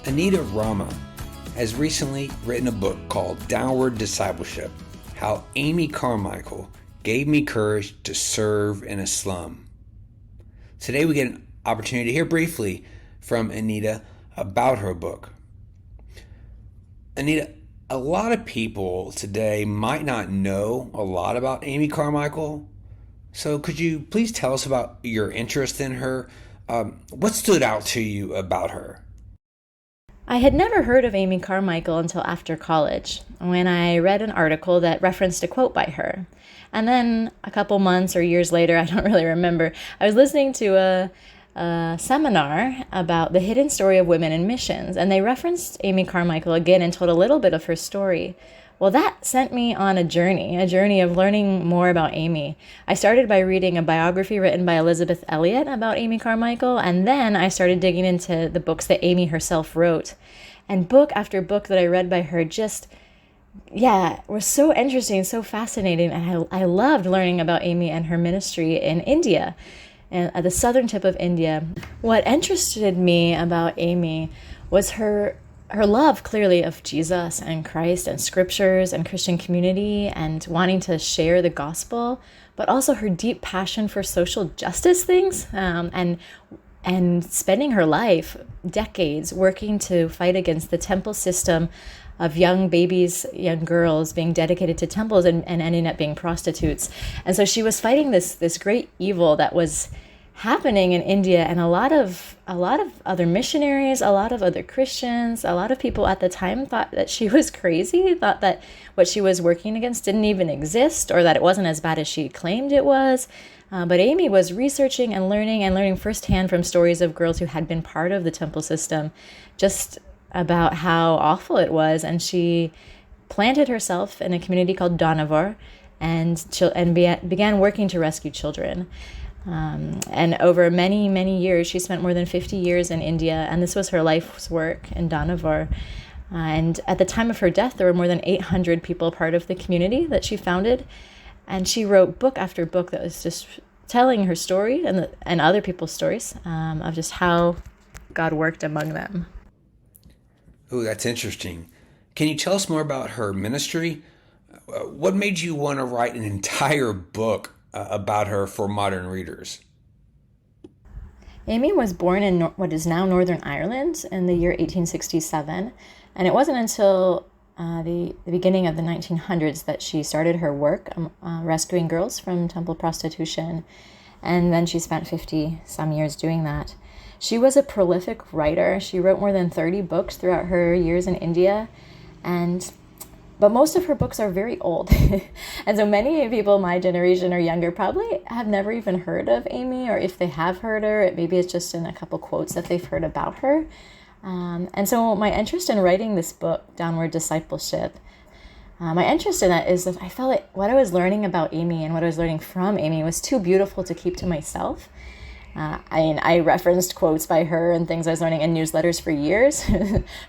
Anita Rahma has recently written a book called Downward Discipleship: How Amy Carmichael Gave Me Courage to Serve in a Slum. Today we get an opportunity to hear briefly from Anita about her book. Anita, a lot of people today might not know a lot about Amy Carmichael. So could you please tell us about your interest in her? What stood out to you about her? I had never heard of Amy Carmichael until after college, when I read an article that referenced a quote by her. And then a couple months or years later, I don't really remember, I was listening to a seminar about the hidden story of women in missions, and they referenced Amy Carmichael again and told a little bit of her story. Well, that sent me on a journey of learning more about Amy. I started by reading a biography written by Elizabeth Elliot about Amy Carmichael, and then I started digging into the books that Amy herself wrote. And book after book that I read by her just, was so interesting, so fascinating, and I loved learning about Amy and her ministry in India, and at the southern tip of India. What interested me about Amy was her love, clearly, of Jesus and Christ and scriptures and Christian community and wanting to share the gospel, but also her deep passion for social justice things, and spending her life, decades, working to fight against the temple system of young babies, young girls being dedicated to temples and ending up being prostitutes. And so she was fighting this great evil that was happening in India, and a lot of other missionaries, a lot of other Christians, a lot of people at the time thought that she was crazy, thought that what she was working against didn't even exist, or that it wasn't as bad as she claimed it was. But Amy was researching and learning firsthand from stories of girls who had been part of the temple system, just about how awful it was. And she planted herself in a community called Dohnavur and began working to rescue children. And over many, many years, she spent more than 50 years in India, and this was her life's work in Dohnavur. And at the time of her death, there were more than 800 people part of the community that she founded. And she wrote book after book that was just telling her story and other people's stories of just how God worked among them. Oh, that's interesting. Can you tell us more about her ministry? What made you want to write an entire book about her for modern readers? Amy was born in what is now Northern Ireland in the year 1867, and it wasn't until the beginning of the 1900s that she started her work rescuing girls from temple prostitution, and then she spent 50 some years doing that. She was a prolific writer. She wrote more than 30 books throughout her years in India, but most of her books are very old. And so many people my generation or younger probably have never even heard of Amy, or if they have heard her, maybe it's just in a couple quotes that they've heard about her. And so my interest in writing this book, Downward Discipleship, my interest in that is that I felt like what I was learning about Amy and what I was learning from Amy was too beautiful to keep to myself. I referenced quotes by her and things I was learning in newsletters for years.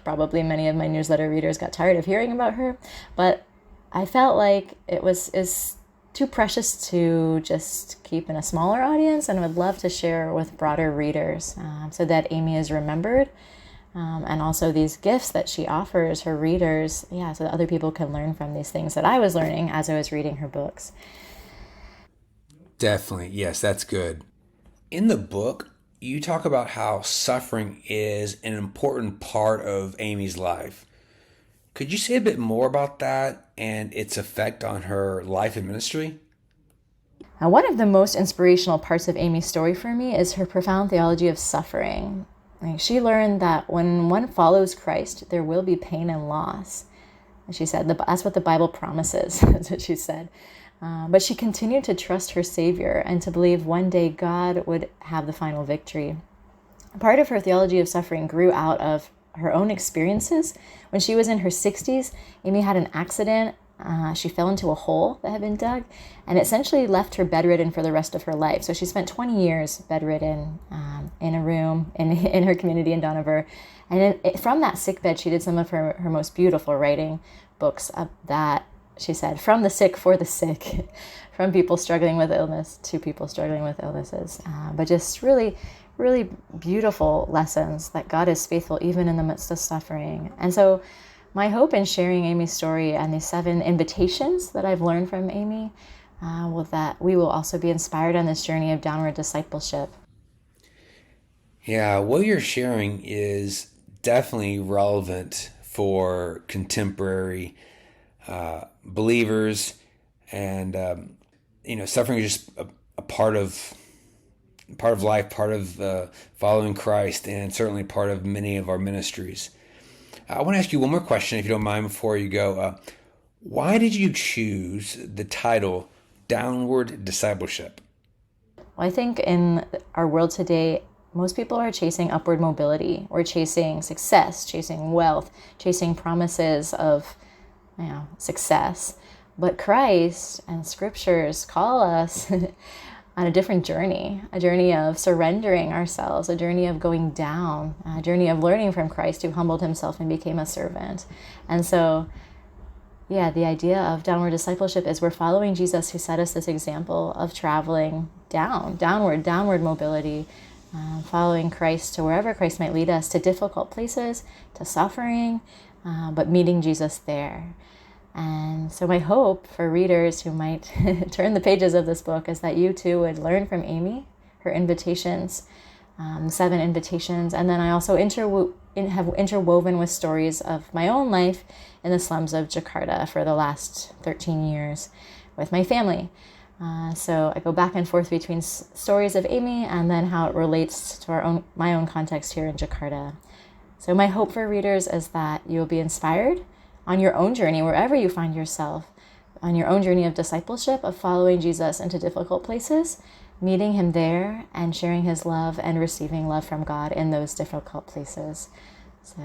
Probably many of my newsletter readers got tired of hearing about her, but I felt like is too precious to just keep in a smaller audience, and would love to share with broader readers, so that Amy is remembered, and also these gifts that she offers her readers, so that other people can learn from these things that I was learning as I was reading her books. Definitely. Yes, that's good. In the book, you talk about how suffering is an important part of Amy's life. Could you say a bit more about that and its effect on her life and ministry? Now, one of the most inspirational parts of Amy's story for me is her profound theology of suffering. Like, she learned that when one follows Christ, there will be pain and loss. And she said, that's what the Bible promises. That's what she said. But she continued to trust her Savior and to believe one day God would have the final victory. Part of her theology of suffering grew out of her own experiences. When she was in her 60s, Amy had an accident. She fell into a hole that had been dug, and it essentially left her bedridden for the rest of her life. So she spent 20 years bedridden in a room in her community in Dohnavur. And from that sickbed, she did some of her most beautiful writing, books that she said, from the sick for the sick, from people struggling with illness to people struggling with illnesses. But just really really beautiful lessons that God is faithful even in the midst of suffering. And so my hope in sharing Amy's story and these 7 invitations that I've learned from Amy, that we will also be inspired on this journey of downward discipleship. Yeah, what you're sharing is definitely relevant for contemporary believers, and suffering is just a part of life, part of following Christ, and certainly part of many of our ministries. I want to ask you one more question, if you don't mind, before you go. Why did you choose the title Downward Discipleship? Well, I think in our world today, most people are chasing upward mobility. We're chasing success, chasing wealth, chasing promises of success. But Christ and scriptures call us on a different journey, a journey of surrendering ourselves, a journey of going down, a journey of learning from Christ, who humbled himself and became a servant. And so, the idea of downward discipleship is we're following Jesus, who set us this example of traveling downward mobility, following Christ to wherever Christ might lead us, to difficult places, to suffering, but meeting Jesus there. And so my hope for readers who might turn the pages of this book is that you too would learn from Amy, her invitations, 7 invitations, and then I also have interwoven with stories of my own life in the slums of Jakarta for the last 13 years with my family. So I go back and forth between stories of Amy and then how it relates to my own context here in Jakarta. So my hope for readers is that you'll be inspired on your own journey, wherever you find yourself, on your own journey of discipleship, of following Jesus into difficult places, meeting him there, and sharing his love and receiving love from God in those difficult places. So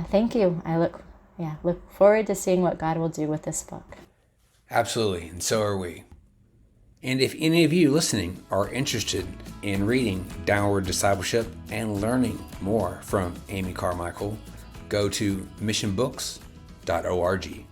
thank you. I look forward to seeing what God will do with this book. Absolutely, and so are we. And if any of you listening are interested in reading Downward Discipleship and learning more from Amy Carmichael, go to missionbooks.org.